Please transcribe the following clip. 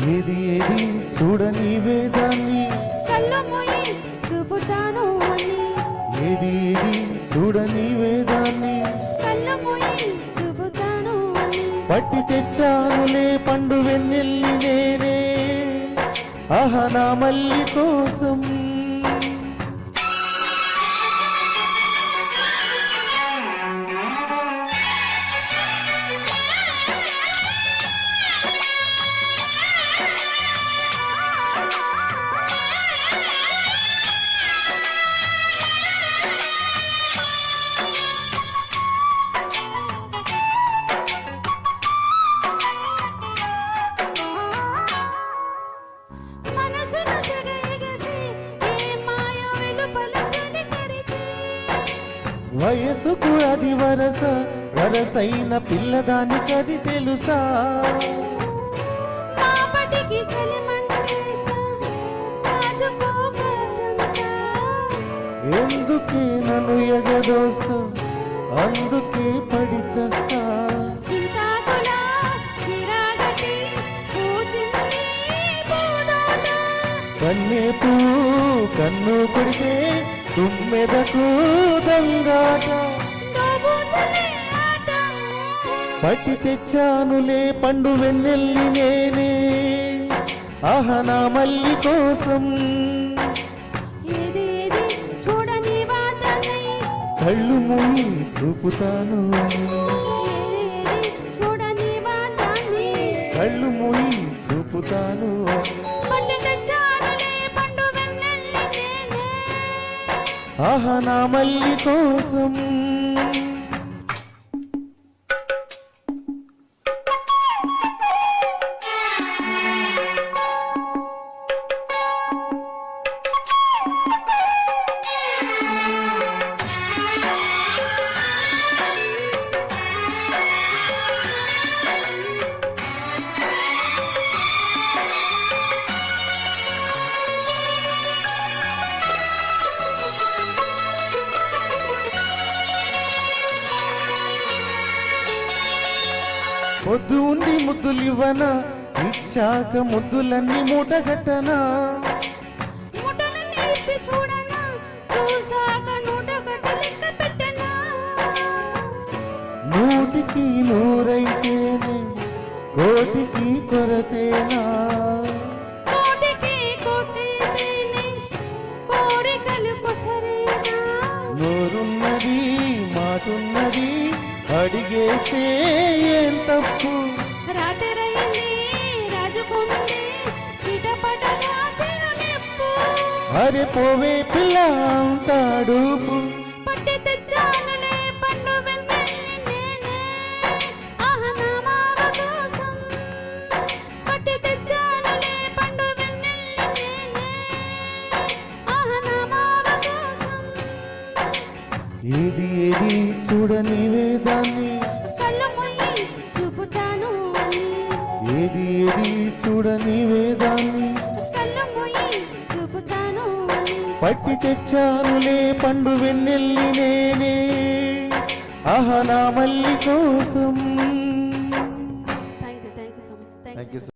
ఏది ఏది చూడని వేదాన్ని కళ్ళు మూయి చూపుతాను అని ఏది ఏది చూడని వేదాన్ని కళ్ళు మూయి చూపుతాను అని పట్టి తెచ్చానులే పండు వెన్నెల్లి నేనే ఆహా నా మల్లి కోసం వయసుకు అది వరస వరసైన పిల్లదానికి అది తెలుసా ఎందుకే నన్ను ఎగదోస్తా అందుకే పడి చస్తా కన్నే పువ్వు కన్ను కొడితే తుమ్మెదకు దొంగాట పట్టి తెచ్చానులే పండు వెన్నెల్లి నేనే ఆహా నా మల్లి కోసం కళ్ళు మూయి చూపుతాను కళ్ళు మూయి చూపుతాను ఆహా నా మల్లి కోసం పొద్దు ఉండి ముద్దులు ఇవ్వనా ఇచ్చాక ముద్దులన్నీ మూటగట్టనా నూటికి నూరైతేనే కోటికి కొరతేనా నోరున్నది మాటున్నది అడిగేస్తే ఏం తప్పు అరే పోవే పిల్ల అంటాడు ఏది ఏది చూడని వేదాన్ని చూపుతాను అని ఏది ఏది చూడని వేదాన్ని చూపుతాను అని పట్టి తెచ్చానులే పండు వెన్నెల్లి నేనే ఆహా నా మల్లి కోసం. Thank you so much.